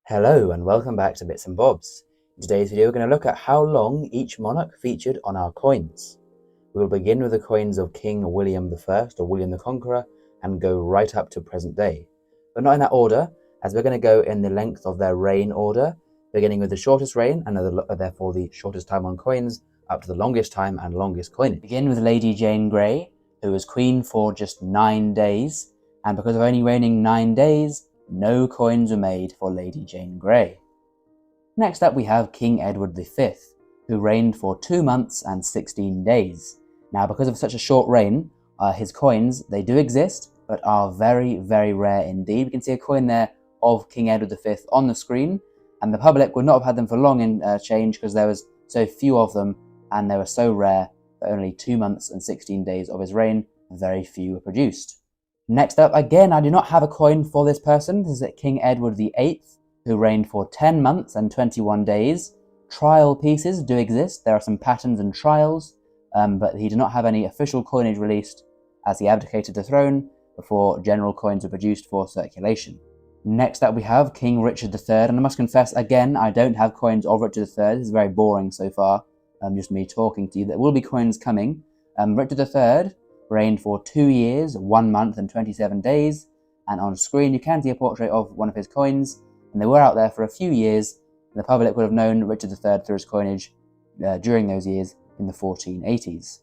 Hello and welcome back to Bits and Bobs. In today's video we're going to look at how long each monarch featured on our coins. We will begin with the coins of King William I or William the Conqueror and go right up to present day. But not in that order, as we're going to go in the length of their reign order, beginning with the shortest reign and therefore the shortest time on coins up to the longest time and longest coinage. Begin with Lady Jane Grey, who was queen for just 9 days, and because of only reigning 9 days, no coins were made for Lady Jane Grey. Next up we have King Edward V, who reigned for 2 months and 16 days. Now because of such a short reign, his coins, they do exist, but are very, very rare indeed. We can see a coin there of King Edward V on the screen, and the public would not have had them for long in change because there was so few of them, and they were so rare that only 2 months and 16 days of his reign, very few were produced. Next up, again, I do not have a coin for this person. This is King Edward VIII, who reigned for 10 months and 21 days. Trial pieces do exist. There are some patterns and trials, but he did not have any official coinage released as he abdicated the throne before general coins were produced for circulation. Next up, we have King Richard III, and I must confess, again, I don't have coins of Richard III. This is very boring so far, just me talking to you. There will be coins coming. Richard III reigned for 2 years, 1 month and 27 days, and on screen you can see a portrait of one of his coins, and they were out there for a few years, and the public would have known Richard III through his coinage during those years in the 1480s.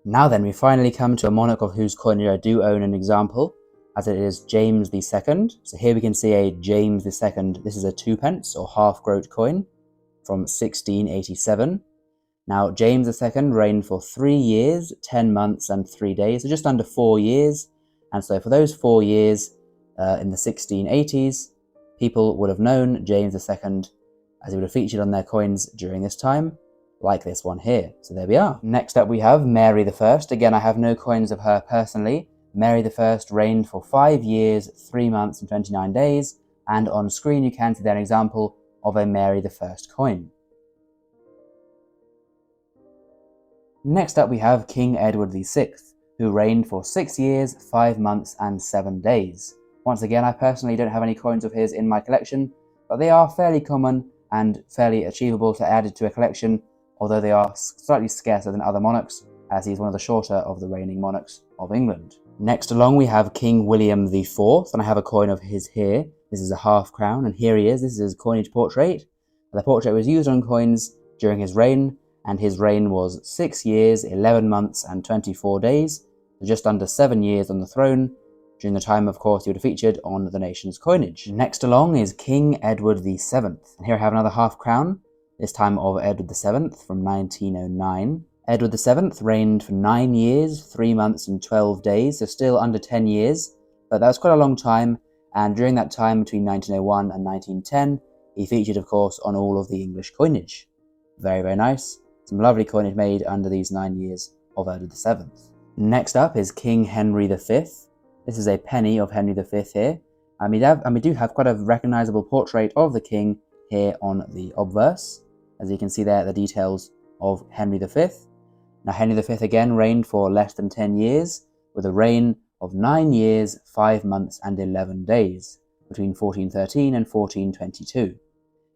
Now then, we finally come to a monarch of whose coinage I do own an example, as it is James II. So here we can see a James II, this is a 2p or half-groat coin from 1687. Now, James II reigned for 3 years, 10 months and 3 days, so just under 4 years. And so for those 4 years in the 1680s, people would have known James II as he would have featured on their coins during this time, like this one here. So there we are. Next up we have Mary I. Again, I have no coins of her personally. Mary I reigned for 5 years, 3 months and 29 days, and on screen you can see there an example of a Mary I coin. Next up we have King Edward VI, who reigned for 6 years, 5 months and 7 days. Once again, I personally don't have any coins of his in my collection, but they are fairly common and fairly achievable to add to a collection, although they are slightly scarcer than other monarchs, as he's one of the shorter of the reigning monarchs of England. Next along we have King William IV, and I have a coin of his here. This is a half crown, and here he is. This is his coinage portrait. The portrait was used on coins during his reign, and his reign was 6 years, 11 months and 24 days, so just under 7 years on the throne, during the time, of course, he would have featured on the nation's coinage. Next along is King Edward VII, and here I have another half crown, this time of Edward VII from 1909. Edward VII reigned for 9 years, 3 months and 12 days, so still under 10 years, but that was quite a long time, and during that time between 1901 and 1910, he featured, of course, on all of the English coinage. Very, very nice. Some lovely coinage made under these 9 years of Edward VII. Next up is King Henry V. This is a penny of Henry V here. And we do have quite a recognisable portrait of the king here on the obverse. As you can see there, the details of Henry V. Now Henry V again reigned for less than 10 years, with a reign of 9 years, 5 months and 11 days, between 1413 and 1422.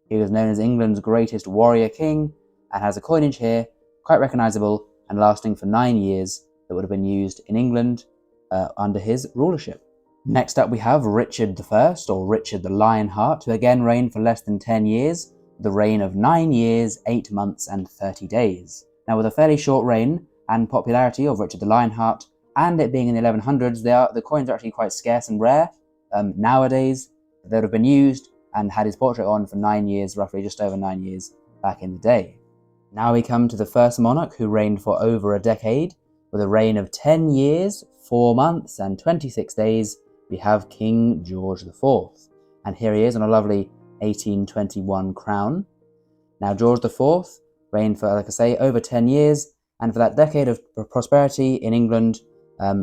He was known as England's greatest warrior king, and has a coinage here, quite recognisable and lasting for 9 years, that would have been used in England under his rulership. Next up we have Richard I, or Richard the Lionheart, who again reigned for less than 10 years, with a reign of 9 years, 8 months and 30 days. Now with a fairly short reign and popularity of Richard the Lionheart, and it being in the 1100s, the coins are actually quite scarce and rare. Nowadays, they would have been used and had his portrait on for 9 years, roughly just over 9 years back in the day. Now we come to the first monarch who reigned for over a decade, with a reign of 10 years, 4 months and 26 days. We have King George IV, and here he is on a lovely 1821 crown. Now George IV reigned for, like I say, over 10 years, and for that decade of prosperity in England,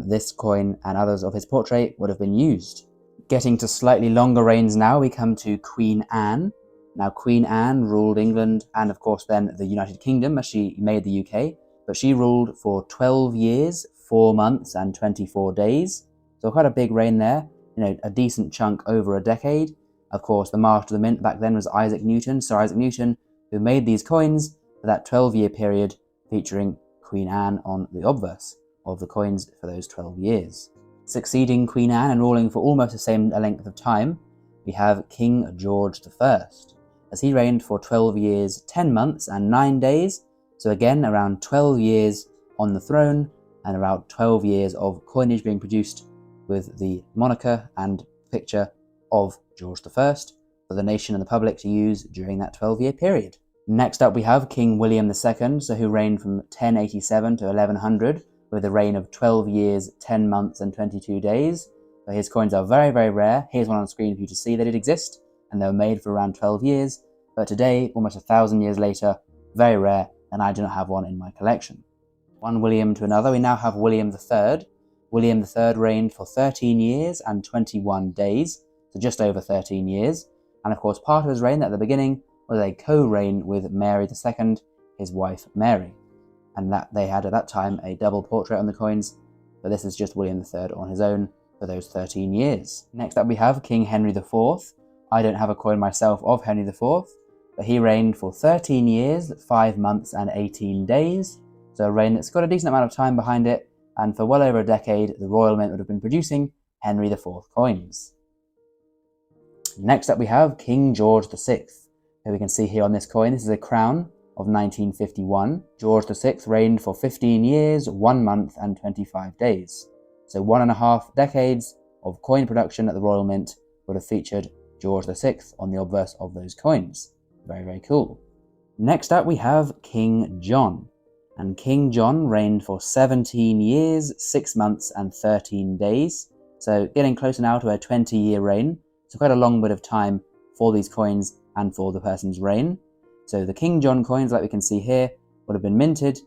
this coin and others of his portrait would have been used. Getting to slightly longer reigns now, we come to Queen Anne. Now Queen Anne ruled England and of course then the United Kingdom, as she made the UK, but she ruled for 12 years, 4 months and 24 days. So quite a big reign there, a decent chunk over a decade. Of course, the master of the mint back then was Isaac Newton, Sir Isaac Newton, who made these coins for that 12-year period featuring Queen Anne on the obverse of the coins for those 12 years. Succeeding Queen Anne and ruling for almost the same length of time, we have King George I, as he reigned for 12 years, 10 months and 9 days, so again around 12 years on the throne and around 12 years of coinage being produced with the moniker and picture of George I for the nation and the public to use during that 12-year period. Next up we have King William II, who reigned from 1087 to 1100 with a reign of 12 years, 10 months and 22 days. So his coins are very, very rare. Here's one on screen for you to see that it exists, and they were made for around 12 years, but today, almost 1,000 years later, very rare, and I do not have one in my collection. One William to another, we now have William III. William III reigned for 13 years and 21 days, so just over 13 years, and of course part of his reign at the beginning was a co-reign with Mary II, his wife Mary, and that they had at that time a double portrait on the coins, but this is just William III on his own for those 13 years. Next up we have King Henry IV. I don't have a coin myself of Henry IV, but he reigned for 13 years, 5 months and 18 days, so a reign that's got a decent amount of time behind it, and for well over a decade the Royal Mint would have been producing Henry IV coins. Next up we have King George VI, who we can see here on this coin. This is a crown of 1951. George VI reigned for 15 years, 1 month and 25 days. So 1.5 decades of coin production at the Royal Mint would have featured George VI on the obverse of those coins. Very, very cool. Next up we have King John. And King John reigned for 17 years, 6 months and 13 days. So getting closer now to a 20-year reign. So quite a long bit of time for these coins and for the person's reign. So the King John coins, like we can see here, would have been minted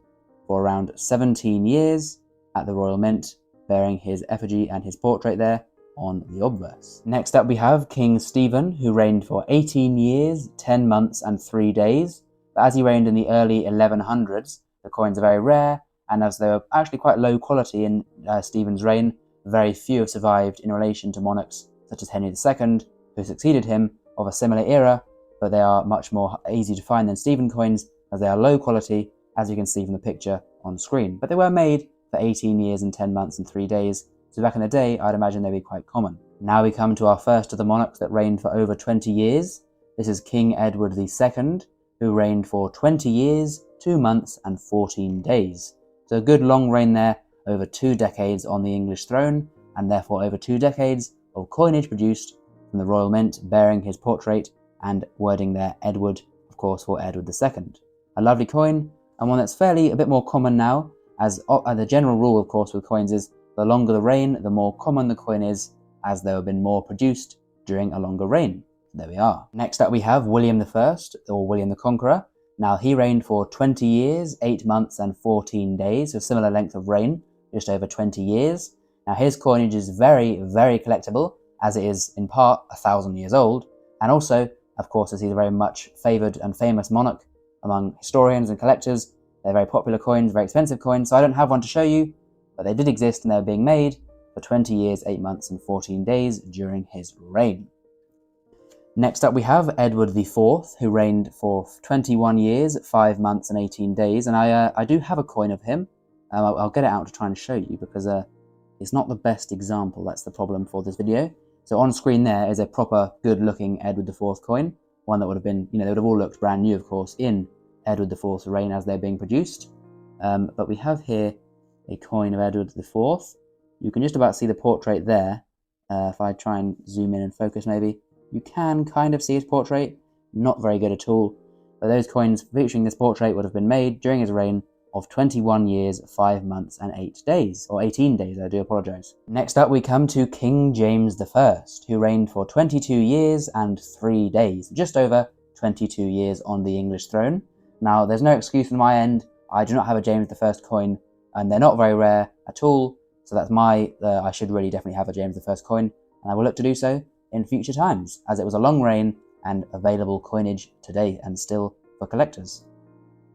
for around 17 years at the Royal Mint, bearing his effigy and his portrait there on the obverse. Next up we have King Stephen, who reigned for 18 years, 10 months and 3 days. But as he reigned in the early 1100s, the coins are very rare, and as they were actually quite low quality in Stephen's reign, very few have survived in relation to monarchs such as Henry II, who succeeded him of a similar era, but they are much more easy to find than Stephen coins, as they are low quality, as you can see from the picture on screen. But they were made for 18 years and 10 months and 3 days, so back in the day, I'd imagine they'd be quite common. Now we come to our first of the monarchs that reigned for over 20 years. This is King Edward II, who reigned for 20 years, 2 months and 14 days. So a good long reign there, over 2 decades on the English throne, and therefore over 2 decades of coinage produced from the Royal Mint bearing his portrait and wording there Edward, of course, for Edward II. A lovely coin, and one that's fairly a bit more common now, as the general rule, of course, with coins is the longer the reign, the more common the coin is, as there have been more produced during a longer reign. There we are. Next up we have William I, or William the Conqueror. Now he reigned for 20 years, 8 months and 14 days, so similar length of reign, just over 20 years. Now his coinage is very, very collectible, as it is in part 1,000 years old, and also, of course, as he's a very much favoured and famous monarch among historians and collectors. They're very popular coins, very expensive coins, so I don't have one to show you, but they did exist and they were being made for 20 years, 8 months and 14 days during his reign. Next up we have Edward IV, who reigned for 21 years, 5 months and 18 days, and I do have a coin of him. I'll get it out to try and show you, because it's not the best example. That's the problem for this video. So on screen there is a proper good-looking Edward IV coin, one that would have been, they would have all looked brand new, of course, in Edward IV's reign as they're being produced. But we have here a coin of Edward IV. You can just about see the portrait there. If I try and zoom in and focus maybe, you can kind of see his portrait. Not very good at all. But those coins featuring this portrait would have been made during his reign of 21 years, 5 months and 8 days, or 18 days, I do apologise. Next up we come to King James I, who reigned for 22 years and 3 days, just over 22 years on the English throne. Now there's no excuse on my end, I do not have a James I coin, and they're not very rare at all, so that's I should really definitely have a James I coin, and I will look to do so in future times, as it was a long reign and available coinage today and still for collectors.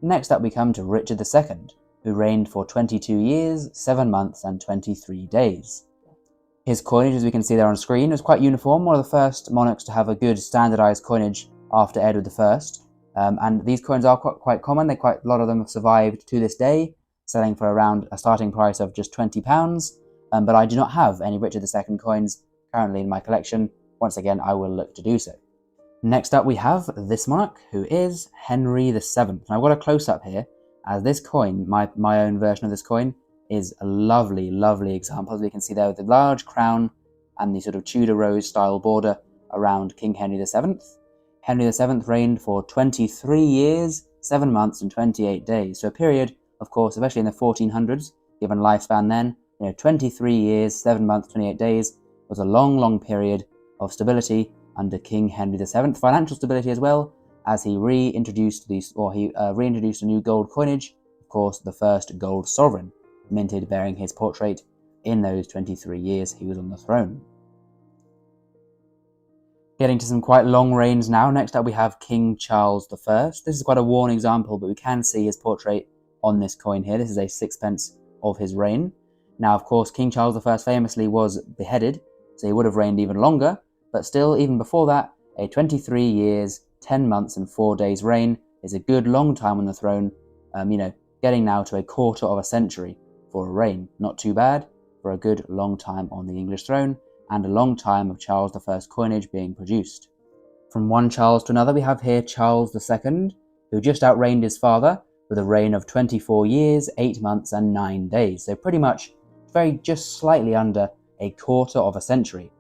Next up we come to Richard II, who reigned for 22 years, 7 months and 23 days. His coinage, as we can see there on screen, was quite uniform, one of the first monarchs to have a good standardized coinage after Edward I. And these coins are quite common. A lot of them have survived to this day, selling for around a starting price of just £20. But I do not have any Richard II coins currently in my collection. Once again, I will look to do so. Next up, we have this monarch, who is Henry VII. And I've got a close-up here, as this coin, my own version of this coin, is a lovely, lovely example, as we can see there, with the large crown and the sort of Tudor rose-style border around King Henry VII. Henry VII reigned for 23 years, 7 months and 28 days. So a period, of course, especially in the 1400s, given lifespan then, 23 years, 7 months, 28 days was a long, long period of stability under King Henry VII. Financial stability as well, as he reintroduced a new gold coinage, of course, the first gold sovereign, minted bearing his portrait in those 23 years he was on the throne. Getting to some quite long reigns now. Next up we have King Charles I. This is quite a worn example, but we can see his portrait on this coin here. This is a sixpence of his reign. Now, of course, King Charles I famously was beheaded, so he would have reigned even longer, but still, even before that, a 23 years, 10 months and 4 days reign is a good long time on the throne, getting now to a quarter of a century for a reign. Not too bad for a good long time on the English throne, and a long time of Charles I's coinage being produced. From one Charles to another, we have here Charles II, who just outreigned his father with a reign of 24 years, 8 months and 9 days. So pretty much just slightly under a quarter of a century.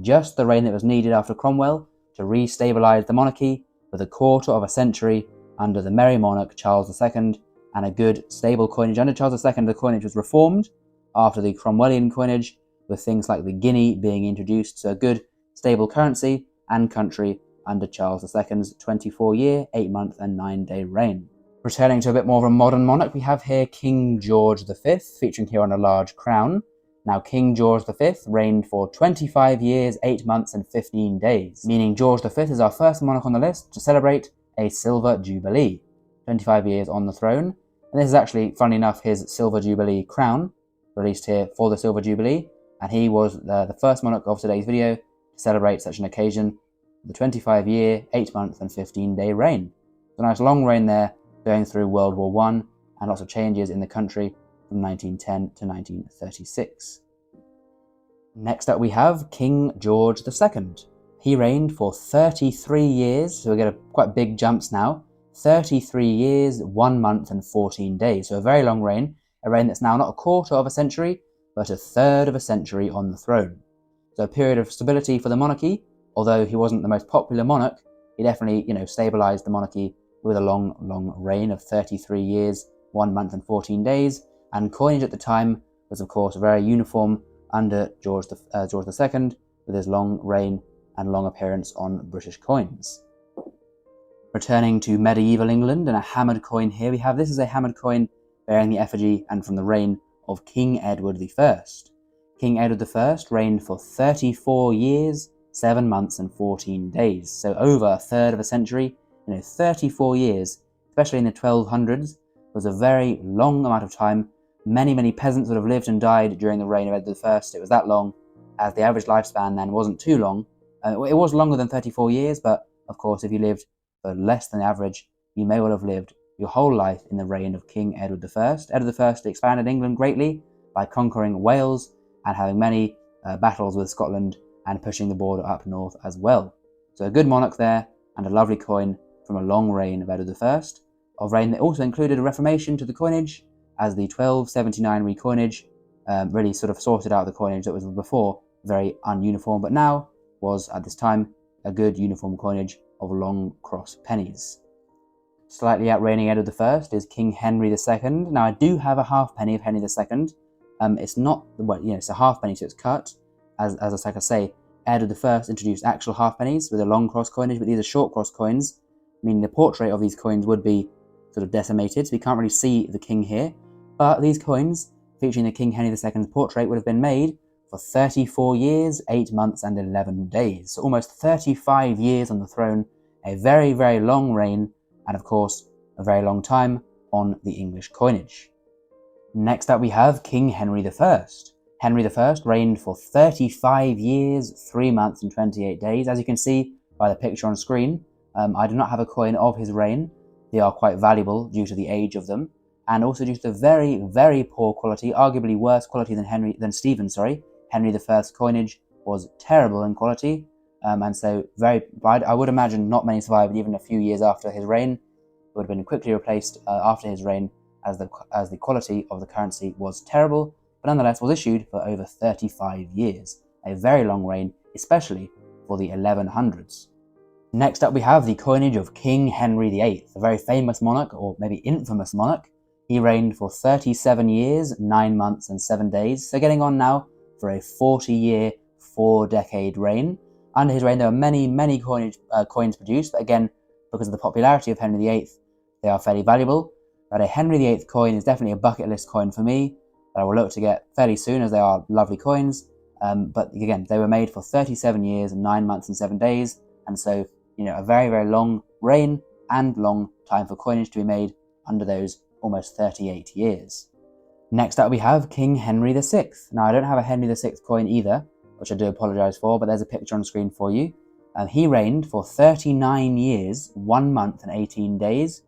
Just the reign that was needed after Cromwell to re-stabilise the monarchy, with a quarter of a century under the merry monarch Charles II, and a good stable coinage. Under Charles II, the coinage was reformed after the Cromwellian coinage, with things like the guinea being introduced, so a good stable currency and country under Charles II's 24-year, 8-month and 9-day reign. Returning to a bit more of a modern monarch, we have here King George V, featuring here on a large crown. Now, King George V reigned for 25 years, 8 months and 15 days, meaning George V is our first monarch on the list to celebrate a silver jubilee. 25 years on the throne, and this is actually, funnily enough, his silver jubilee crown, released here for the silver jubilee, and he was the first monarch of today's video to celebrate such an occasion, the 25-year, 8-month and 15-day reign. It's a nice long reign there, going through World War I, and lots of changes in the country from 1910 to 1936. Next up we have King George II. He reigned for 33 years, so we get quite big jumps now. 33 years, 1 month and 14 days, so a very long reign, a reign that's now not a quarter of a century, but a third of a century on the throne. So a period of stability for the monarchy. Although he wasn't the most popular monarch, he definitely, stabilised the monarchy with a long, long reign of 33 years, 1 month and 14 days, and coinage at the time was, of course, very uniform under George II, with his long reign and long appearance on British coins. Returning to medieval England, and a hammered coin here we have. This is a hammered coin bearing the effigy and from the reign of King Edward I. King Edward I reigned for 34 years, 7 months and 14 days, so over a third of a century. 34 years, especially in the 1200s, was a very long amount of time. Many, many peasants would have lived and died during the reign of Edward I. It was that long, as the average lifespan then wasn't too long. It was longer than 34 years, but of course, if you lived for less than average, you may well have lived your whole life in the reign of King Edward I. Edward I expanded England greatly by conquering Wales and having many battles with Scotland and pushing the border up north as well. So a good monarch there, and a lovely coin from a long reign of Edward I, of reign that also included a reformation to the coinage, as the 1279 recoinage really sort of sorted out the coinage that was before very ununiform, but now was, at this time, a good uniform coinage of long cross pennies. Slightly outreigning Edward I is King Henry II. Now, I do have a halfpenny of Henry II. It's not, it's a halfpenny, so it's cut. As I say, Edward I introduced actual halfpennies with a long cross coinage, but these are short cross coins, meaning the portrait of these coins would be sort of decimated, so we can't really see the king here. But these coins, featuring the King Henry II's portrait, would have been made for 34 years, 8 months and 11 days. So almost 35 years on the throne, a very, very long reign, and of course, a very long time on the English coinage. Next up we have King Henry I. Henry I reigned for 35 years, 3 months and 28 days. As you can see by the picture on screen, I do not have a coin of his reign. They are quite valuable due to the age of them, and also due to the very, very poor quality, arguably worse quality than Stephen. Henry I's coinage was terrible in quality, and so very bad. I would imagine not many survived even a few years after his reign. It would have been quickly replaced after his reign, as the quality of the currency was terrible, but nonetheless was issued for over 35 years, a very long reign, especially for the 1100s. Next up we have the coinage of King Henry VIII, a very famous monarch, or maybe infamous monarch. He reigned for 37 years, 9 months and 7 days, so getting on now for a 40-year, 4-decade reign. Under his reign there were many coins produced, but again, because of the popularity of Henry VIII, they are fairly valuable. But a Henry VIII coin is definitely a bucket list coin for me, that I will look to get fairly soon, as they are lovely coins. But again, they were made for 37 years, 9 months and 7 days, and so, a very, very long reign and long time for coinage to be made under those almost 38 years. Next up we have King Henry VI. Now I don't have a Henry VI coin either, which I do apologise for, but there's a picture on screen for you. He reigned for 39 years, 1 month and 18 days.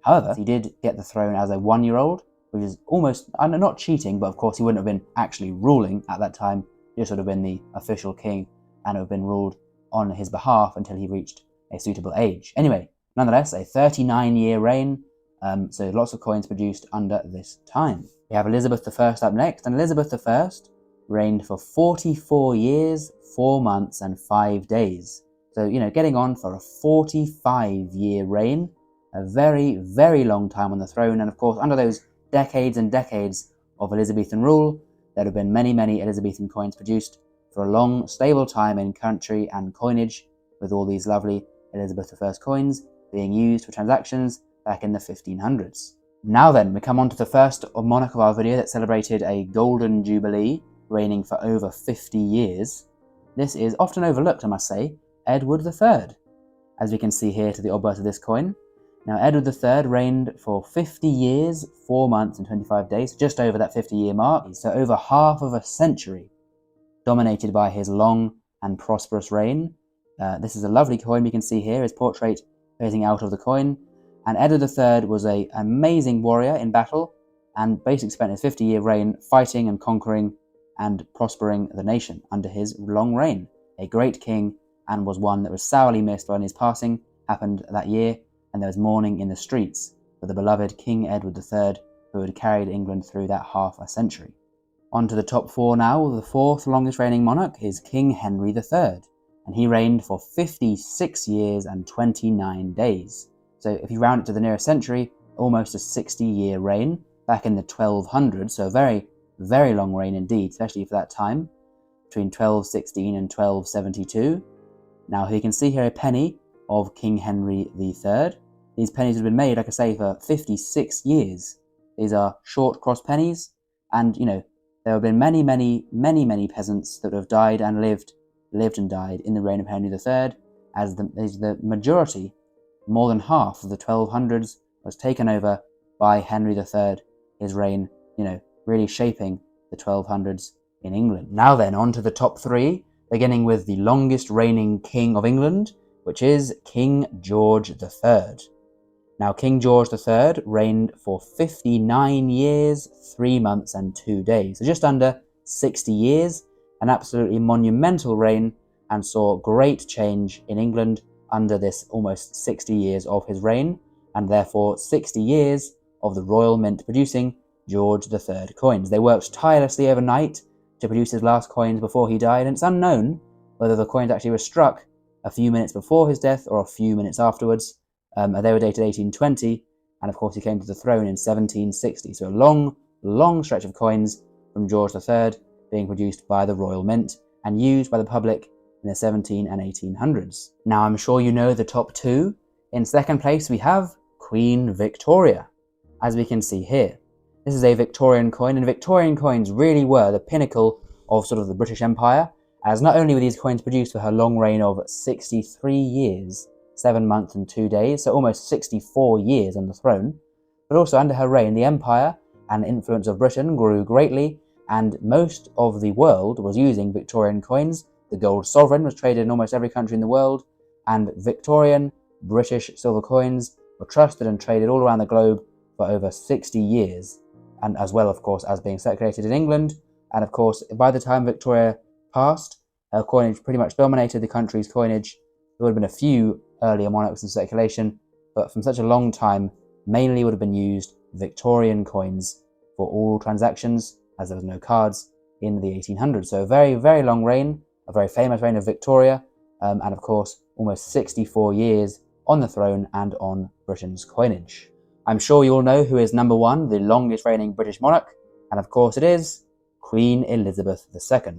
However, he did get the throne as a 1-year-old, which is almost, not cheating, but of course he wouldn't have been actually ruling at that time. He just would have been the official king and would have been ruled on his behalf until he reached a suitable age. Anyway, nonetheless, a 39-year reign, so lots of coins produced under this time. We have Elizabeth I up next, and Elizabeth I reigned for 44 years, 4 months and 5 days. So, getting on for a 45-year reign, a very, very long time on the throne, and of course, under those decades and decades of Elizabethan rule, there have been many Elizabethan coins produced for a long, stable time in country and coinage, with all these lovely Elizabeth I coins being used for transactions back in the 1500s. Now then, we come on to the first monarch of our video that celebrated a golden jubilee, reigning for over 50 years. This is often overlooked, I must say, Edward III, as we can see here to the obverse of this coin. Now, Edward III reigned for 50 years, 4 months and 25 days, just over that 50-year mark, so over half of a century, dominated by his long and prosperous reign. This is a lovely coin we can see here, his portrait facing out of the coin. And Edward III was an amazing warrior in battle, and basically spent his 50-year reign fighting and conquering and prospering the nation under his long reign. A great king, and was one that was sourly missed when his passing happened that year, and there was mourning in the streets for the beloved King Edward III, who had carried England through that half a century. On to the top 4 now. The 4th longest reigning monarch is King Henry III, and he reigned for 56 years and 29 days. So if you round it to the nearest century, almost a 60-year reign back in the 1200s, so a very, very long reign indeed, especially for that time, between 1216 and 1272. Now you can see here a penny of King Henry III. These pennies have been made, like I say, for 56 years. These are short cross pennies, and there have been many peasants that have died and lived and died in the reign of Henry III, as the majority, more than half of the 1200s, was taken over by Henry III, his reign, really shaping the 1200s in England. Now then, on to the top 3, beginning with the longest reigning king of England, which is King George III. Now, King George III reigned for 59 years, 3 months and 2 days, so just under 60 years, an absolutely monumental reign, and saw great change in England under this almost 60 years of his reign, and therefore 60 years of the Royal Mint producing George III coins. They worked tirelessly overnight to produce his last coins before he died, and it's unknown whether the coins actually were struck a few minutes before his death or a few minutes afterwards. They were dated 1820, and of course he came to the throne in 1760, so a long stretch of coins from George III being produced by the Royal Mint and used by the public in the 17 and 1800s. Now I'm sure you know the top 2. In second place we have Queen Victoria, as we can see here. This is a Victorian coin, and Victorian coins really were the pinnacle of sort of the British Empire, as not only were these coins produced for her long reign of 63 years, 7 months and 2 days, so almost 64 years on the throne, but also under her reign the empire and influence of Britain grew greatly, and most of the world was using Victorian coins. The gold sovereign was traded in almost every country in the world, and Victorian British silver coins were trusted and traded all around the globe for over 60 years, and as well, of course, as being circulated in England. And of course, by the time Victoria passed, her coinage pretty much dominated the country's coinage. There would have been a few earlier monarchs in circulation, but from such a long time, mainly would have been used Victorian coins for all transactions, as there was no cards in the 1800s. So a very, very long reign, a very famous reign of Victoria, and of course, almost 64 years on the throne and on Britain's coinage. I'm sure you all know who is number one, the longest reigning British monarch, and of course it is Queen Elizabeth II,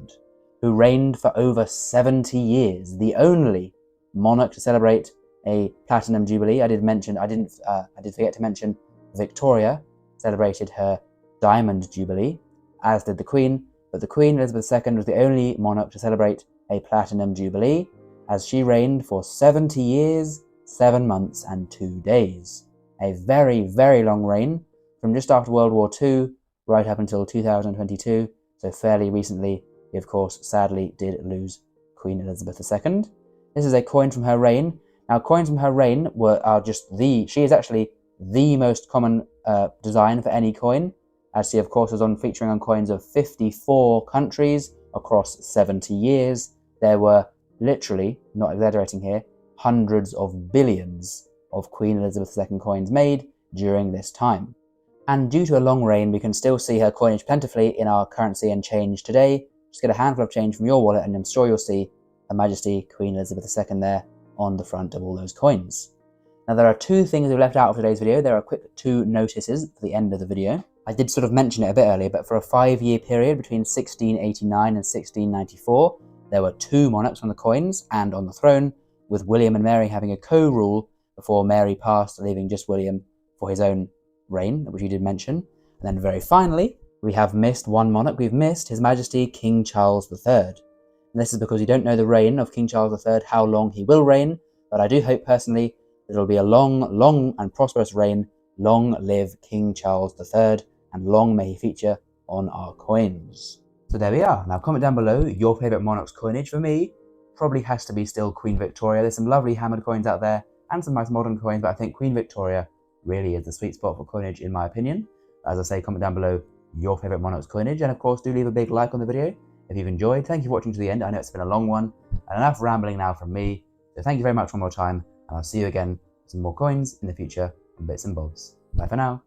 who reigned for over 70 years, the only monarch to celebrate a platinum jubilee. I did forget to mention Victoria celebrated her diamond jubilee, as did the Queen, but the Queen Elizabeth II was the only monarch to celebrate a platinum jubilee, as she reigned for 70 years, 7 months and 2 days. A very, very long reign, from just after World War II right up until 2022, so fairly recently. We, of course, sadly did lose Queen Elizabeth II. This is a coin from her reign. Now, coins from her reign she is actually the most common design for any coin, as she, of course, was featuring on coins of 54 countries across 70 years. There were literally, not exaggerating here, hundreds of billions of Queen Elizabeth II coins made during this time. And due to a long reign, we can still see her coinage plentifully in our currency and change today. Just get a handful of change from your wallet and I'm sure you'll see Her Majesty Queen Elizabeth II there on the front of all those coins. Now there are two things we left out of today's video. There are quick two notices for the end of the video. I did sort of mention it a bit earlier, but for a 5-year period between 1689 and 1694, there were 2 monarchs on the coins and on the throne, with William and Mary having a co-rule before Mary passed, leaving just William for his own reign, which you did mention. And then very finally, we have missed one monarch. We've missed His Majesty King Charles III. And this is because you don't know the reign of King Charles III, how long he will reign, but I do hope personally that it'll be a long, long and prosperous reign. Long live King Charles III, and long may he feature on our coins. So there we are. Now comment down below your favourite monarch's coinage. For me, probably has to be still Queen Victoria. There's some lovely hammered coins out there, and some nice modern coins, but I think Queen Victoria really is the sweet spot for coinage in my opinion. As I say, comment down below your favourite monarch's coinage, and of course do leave a big like on the video if you've enjoyed. Thank you for watching to the end. I know it's been a long one, and enough rambling now from me. So thank you very much one more time, and I'll see you again with some more coins in the future and bits and bobs. Bye for now.